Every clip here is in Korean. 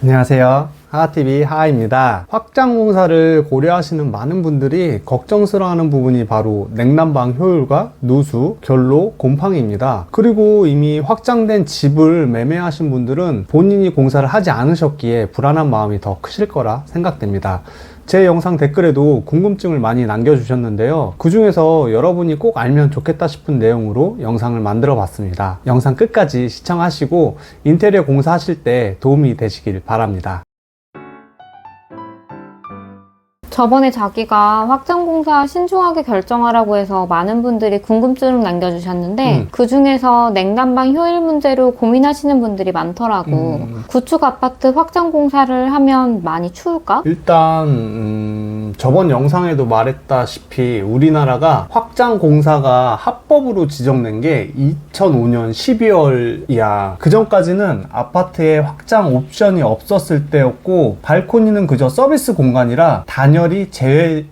안녕하세요. 하하TV 하하입니다. 확장 공사를 고려하시는 많은 분들이 걱정스러워하는 부분이 바로 냉난방 효율과 누수, 결로, 곰팡이입니다. 그리고 이미 확장된 집을 매매하신 분들은 본인이 공사를 하지 않으셨기에 불안한 마음이 더 크실 거라 생각됩니다. 제 영상 댓글에도 궁금증을 많이 남겨주셨는데요. 그 중에서 여러분이 꼭 알면 좋겠다 싶은 내용으로 영상을 만들어 봤습니다. 영상 끝까지 시청하시고 인테리어 공사하실 때 도움이 되시길 바랍니다. 저번에 자기가 확장공사 신중하게 결정하라고 해서 많은 분들이 궁금증을 남겨주셨는데 그 중에서 냉난방 효율 문제로 고민하시는 분들이 많더라고. 구축 아파트 확장공사를 하면 많이 추울까? 일단 저번 영상에도 말했다시피 우리나라가 확장공사가 합법으로 지정된 게 2005년 12월이야. 그 전까지는 아파트에 확장 옵션이 없었을 때였고 발코니는 그저 서비스 공간이라 단열이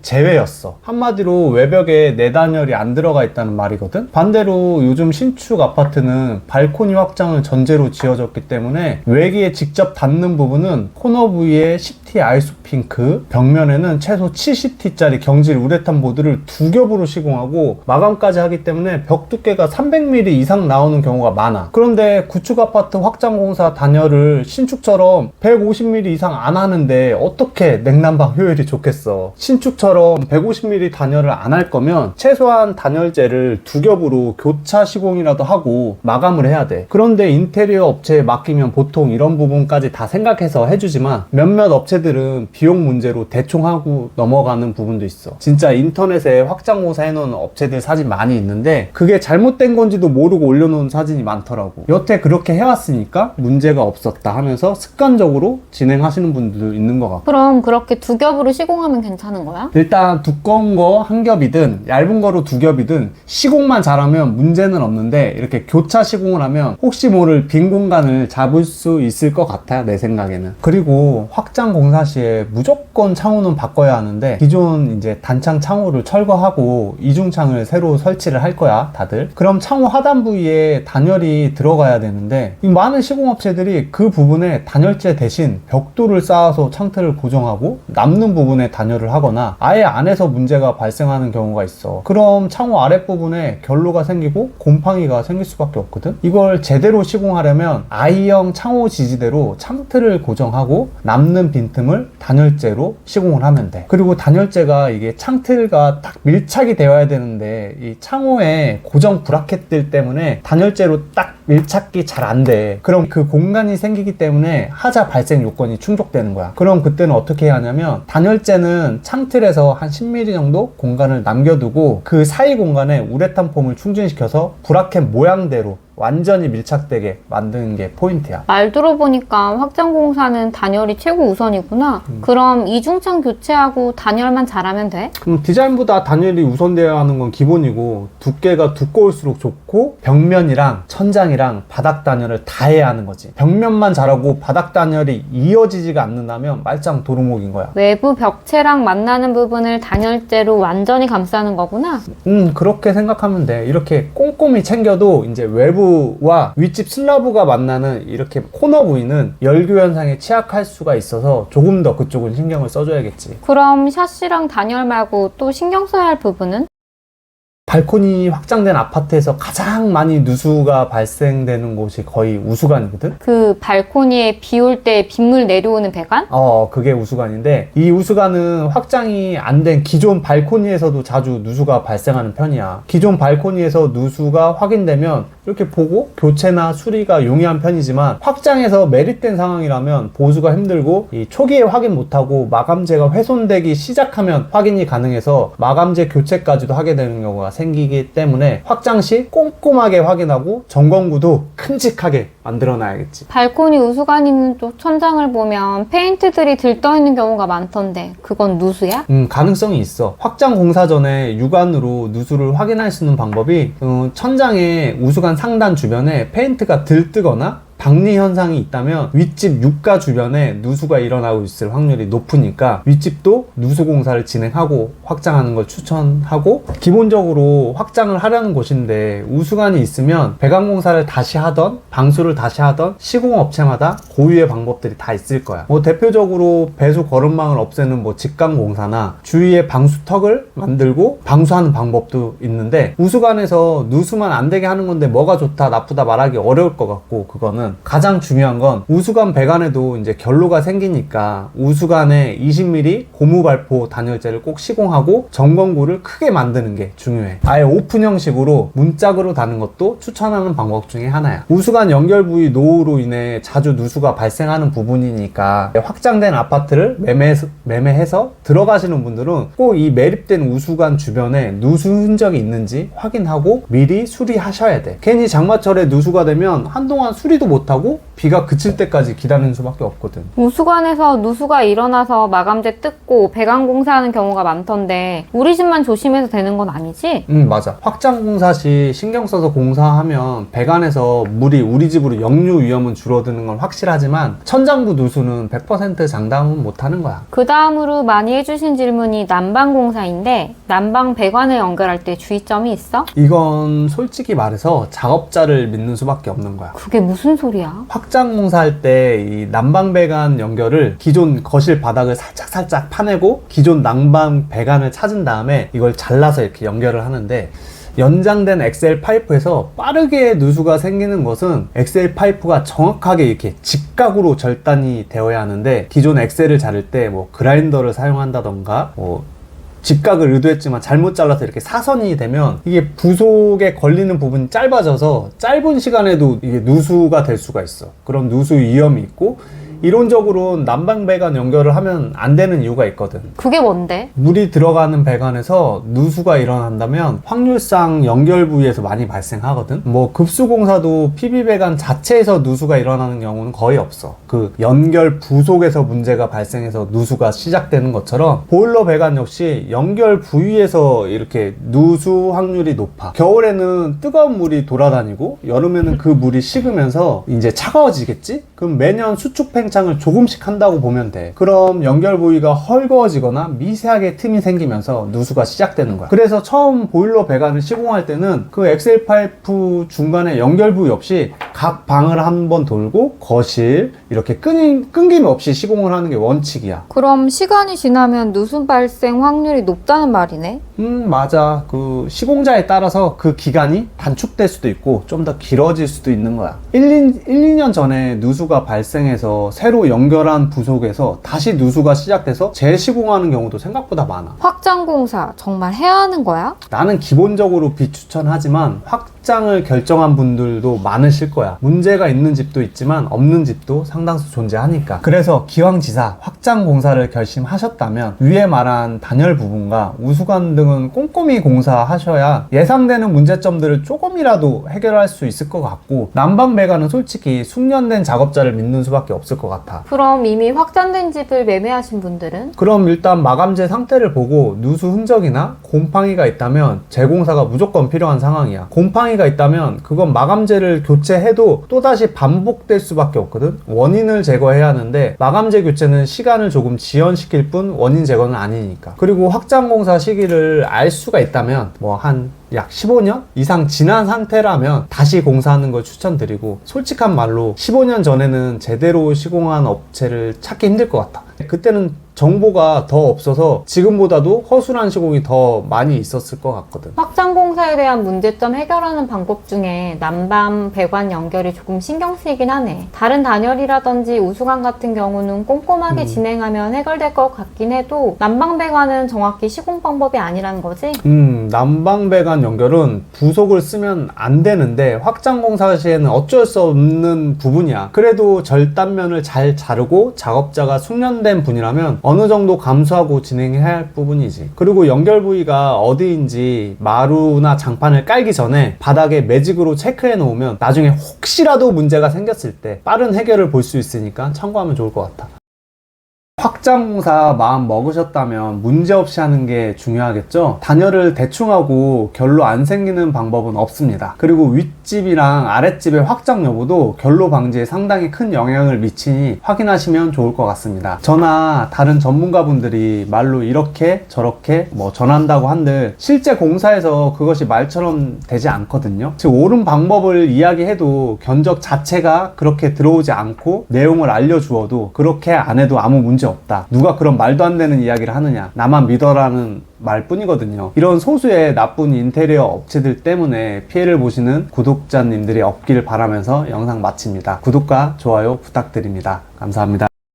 제외였어. 한마디로 외벽에 내단열이 안 들어가 있다는 말이거든. 반대로 요즘 신축 아파트는 발코니 확장을 전제로 지어졌기 때문에 외기에 직접 닿는 부분은 코너 부위에 10T 아이소핑크, 벽면에는 최소 70T짜리 경질 우레탄 보드를 두 겹으로 시공하고 마감까지 하기 때문에 벽 두께가 300mm 이상 나오는 경우가 많아. 그런데 구축 아파트 확장 공사 단열을 신축처럼 150mm 이상 안 하는데 어떻게 냉난방 효율이 좋겠어? 신축처럼 150mm 단열을 안 할 거면 최소한 단열재를 두 겹으로 교차 시공이라도 하고 마감을 해야 돼. 그런데 인테리어 업체에 맡기면 보통 이런 부분까지 다 생각해서 해주지만 몇몇 업체들은 비용 문제로 대충 하고 넘어가는 부분도 있어. 진짜 인터넷에 확장공사 해놓은 업체들 사진 많이 있는데 그게 잘못된 건지도 모르고 올려놓은 사진이 많더라고. 여태 그렇게 해왔으니까 문제가 없었다 하면서 습관적으로 진행하시는 분들도 있는 것 같고. 그럼 그렇게 두 겹으로 시공하면 괜찮은 거야? 일단 두꺼운 거 한 겹이든 얇은 거로 두 겹이든 시공만 잘하면 문제는 없는데 이렇게 교차 시공을 하면 혹시 모를 빈 공간을 잡을 수 있을 것 같아요, 내 생각에는. 그리고 확장 공사 시에 무조건 창호는 바꿔야 하는데 기존 이제 단창 창호를 철거하고 이중창을 새로 설치를 할 거야, 다들. 그럼 창호 하단 부위에 단열이 들어가야 되는데 많은 시공업체들이 그 부분에 단열재 대신 벽돌을 쌓아서 창틀을 고정하고 남는 부분에 단열을 하거나 아예 안에서 문제가 발생하는 경우가 있어. 그럼 창호 아랫부분에 결로가 생기고 곰팡이가 생길 수밖에 없거든. 이걸 제대로 시공하려면 I형 창호 지지대로 창틀을 고정하고 남는 빈틈을 단열재로 시공을 하면 돼. 그리고 단열재가 이게 창틀과 딱 밀착이 되어야 되는데 이 창호에 고정 브라켓들 때문에 단열재로 딱 밀착이 잘 안 돼. 그럼 그 공간이 생기기 때문에 하자 발생 요건이 충족되는 거야. 그럼 그때는 어떻게 해야 하냐면 단열재는 창틀에서 한 10mm 정도 공간을 남겨두고 그 사이 공간에 우레탄 폼을 충전시켜서 브라켓 모양대로 완전히 밀착되게 만드는 게 포인트야. 말 들어보니까 확장공사는 단열이 최고 우선이구나. 그럼 이중창 교체하고 단열만 잘하면 돼? 그럼 디자인보다 단열이 우선되어야 하는 건 기본이고 두께가 두꺼울수록 좋고 벽면이랑 천장이랑 바닥 단열을 다 해야 하는 거지. 벽면만 잘하고 바닥 단열이 이어지지가 않는다면 말짱 도루묵인 거야. 외부 벽체랑 만나는 부분을 단열재로 완전히 감싸는 거구나. 그렇게 생각하면 돼. 이렇게 꼼꼼히 챙겨도 이제 외부와 윗집 슬라브가 만나는 이렇게 코너 부위는 열교 현상에 취약할 수가 있어서 조금 더 그쪽은 신경을 써줘야겠지. 그럼 샤시랑 단열 말고 또 신경 써야 할 부분은? 발코니 확장된 아파트에서 가장 많이 누수가 발생되는 곳이 거의 우수관이거든? 그 발코니에 비 올 때 빗물 내려오는 배관? 그게 우수관인데 이 우수관은 확장이 안 된 기존 발코니에서도 자주 누수가 발생하는 편이야. 기존 발코니에서 누수가 확인되면 이렇게 보고 교체나 수리가 용이한 편이지만 확장해서 메릿된 상황이라면 보수가 힘들고 이 초기에 확인 못하고 마감재가 훼손되기 시작하면 확인이 가능해서 마감재 교체까지도 하게 되는 경우가 생기기 때문에 확장 시 꼼꼼하게 확인하고 점검구도 큼직하게 만들어놔야겠지. 발코니 우수관 있는 쪽 천장을 보면 페인트들이 들떠있는 경우가 많던데 그건 누수야? 가능성이 있어. 확장 공사 전에 육안으로 누수를 확인할 수 있는 방법이 천장의 우수관 상단 주변에 페인트가 들뜨거나 박리 현상이 있다면 윗집 육가 주변에 누수가 일어나고 있을 확률이 높으니까 윗집도 누수 공사를 진행하고 확장하는 걸 추천하고, 기본적으로 확장을 하려는 곳인데 우수관이 있으면 배관 공사를 다시 하던 방수를 다시 하던 시공업체마다 고유의 방법들이 다 있을 거야. 뭐 대표적으로 배수 거름망을 없애는 뭐 직강 공사나 주위에 방수턱을 만들고 방수하는 방법도 있는데, 우수관에서 누수만 안 되게 하는 건데 뭐가 좋다 나쁘다 말하기 어려울 것 같고, 그거는 가장 중요한 건 우수관 배관에도 이제 결로가 생기니까 우수관에 20mm 고무 발포 단열재를 꼭 시공하고 점검구를 크게 만드는 게 중요해. 아예 오픈 형식으로 문짝으로 다는 것도 추천하는 방법 중에 하나야. 우수관 연결 부위 노후로 인해 자주 누수가 발생하는 부분이니까 확장된 아파트를 매매해서 들어가시는 분들은 꼭 이 매립된 우수관 주변에 누수 흔적이 있는지 확인하고 미리 수리하셔야 돼. 괜히 장마철에 누수가 되면 한동안 수리도 못하고 비가 그칠 때까지 기다리는 수밖에 없거든. 우수관에서 누수가 일어나서 마감재 뜯고 배관 공사하는 경우가 많던데 우리 집만 조심해서 되는 건 아니지? 맞아. 확장 공사 시 신경 써서 공사하면 배관에서 물이 우리 집으로 역류 위험은 줄어드는 건 확실하지만 천장부 누수는 100% 장담은 못하는 거야. 그 다음으로 많이 해주신 질문이 난방 공사인데, 난방 배관을 연결할 때 주의점이 있어? 이건 솔직히 말해서 작업자를 믿는 수밖에 없는 거야. 그게 무슨 소리야? 확장 공사할 때 이 난방 배관 연결을 기존 거실 바닥을 살짝 파내고 기존 난방 배관을 찾은 다음에 이걸 잘라서 이렇게 연결을 하는데, 연장된 엑셀 파이프에서 빠르게 누수가 생기는 것은 엑셀 파이프가 정확하게 이렇게 직각으로 절단이 되어야 하는데, 기존 엑셀을 자를 때 뭐 그라인더를 사용한다던가 뭐 직각을 의도했지만 잘못 잘라서 이렇게 사선이 되면 이게 부속에 걸리는 부분이 짧아져서 짧은 시간에도 이게 누수가 될 수가 있어. 그럼 누수 위험이 있고, 이론적으로 난방 배관 연결을 하면 안 되는 이유가 있거든. 그게 뭔데? 물이 들어가는 배관에서 누수가 일어난다면 확률상 연결 부위에서 많이 발생하거든. 뭐 급수공사도 PB 배관 자체에서 누수가 일어나는 경우는 거의 없어. 그 연결 부속에서 문제가 발생해서 누수가 시작되는 것처럼 보일러 배관 역시 연결 부위에서 이렇게 누수 확률이 높아. 겨울에는 뜨거운 물이 돌아다니고 여름에는 그 물이 식으면서 이제 차가워지겠지? 그럼 매년 수축 팽창을 조금씩 한다고 보면 돼. 그럼 연결 부위가 헐거워지거나 미세하게 틈이 생기면서 누수가 시작되는 거야. 그래서 처음 보일러 배관을 시공할 때는 그 엑셀 파이프 중간에 연결 부위 없이 각 방을 한번 돌고 거실 이렇게 끊김없이 시공을 하는 게 원칙이야. 그럼 시간이 지나면 누수 발생 확률이 높다는 말이네? 맞아. 그 시공자에 따라서 그 기간이 단축될 수도 있고 좀 더 길어질 수도 있는 거야. 2년 전에 누수가 발생해서 새로 연결한 부속에서 다시 누수가 시작돼서 재시공하는 경우도 생각보다 많아. 확장 공사 정말 해야 하는 거야? 나는 기본적으로 비추천하지만 확장을 결정한 분들도 많으실 거야. 문제가 있는 집도 있지만 없는 집도 상당수 존재하니까. 그래서 기왕지사 확장 공사를 결심하셨다면 위에 말한 단열 부분과 우수관 등은 꼼꼼히 공사하셔야 예상되는 문제점들을 조금이라도 해결할 수 있을 것 같고, 난방 배관은 솔직히 숙련된 작업자를 믿는 수밖에 없을 것 같아. 그럼 이미 확장된 집을 매매하신 분들은? 그럼 일단 마감재 상태를 보고 누수 흔적이나 곰팡이가 있다면 재공사가 무조건 필요한 상황이야. 곰팡이가 있다면 그건 마감재를 교체해도 또다시 반복될 수밖에 없거든. 원인을 제거해야 하는데 마감재 교체는 시간을 조금 지연시킬 뿐 원인 제거는 아니니까. 그리고 확장 공사 시기를 알 수가 있다면 뭐 한 약 15년 이상 지난 상태라면 다시 공사하는 걸 추천드리고, 솔직한 말로 15년 전에는 제대로 시공한 업체를 찾기 힘들 것 같아. 그때는 정보가 더 없어서 지금보다도 허술한 시공이 더 많이 있었을 것 같거든. 확장 공사에 대한 문제점 해결하는 방법 중에 난방 배관 연결이 조금 신경 쓰이긴 하네. 다른 단열이라든지 우수관 같은 경우는 꼼꼼하게 진행하면 해결될 것 같긴 해도 난방 배관은 정확히 시공 방법이 아니라는 거지? 난방 배관 연결은 부속을 쓰면 안 되는데 확장 공사 시에는 어쩔 수 없는 부분이야. 그래도 절단면을 잘 자르고 작업자가 숙련된 분이라면 어느 정도 감수하고 진행해야 할 부분이지. 그리고 연결 부위가 어디인지 마루나 장판을 깔기 전에 바닥에 매직으로 체크해 놓으면 나중에 혹시라도 문제가 생겼을 때 빠른 해결을 볼 수 있으니까 참고하면 좋을 것 같아. 확장공사 마음 먹으셨다면 문제없이 하는 게 중요하겠죠. 단열을 대충 하고 결로 안 생기는 방법은 없습니다. 그리고 윗집이랑 아랫집의 확장 여부도 결로 방지에 상당히 큰 영향을 미치니 확인하시면 좋을 것 같습니다. 저나 다른 전문가분들이 말로 이렇게 저렇게 뭐 전한다고 한들 실제 공사에서 그것이 말처럼 되지 않거든요. 즉 옳은 방법을 이야기해도 견적 자체가 그렇게 들어오지 않고 내용을 알려주어도 그렇게 안 해도 아무 문제 없다. 누가 그런 말도 안 되는 이야기를 하느냐, 나만 믿어라는 말뿐이거든요. 이런 소수의 나쁜 인테리어 업체들 때문에 피해를 보시는 구독자님들이 없길 바라면서 영상 마칩니다. 구독과 좋아요 부탁드립니다. 감사합니다.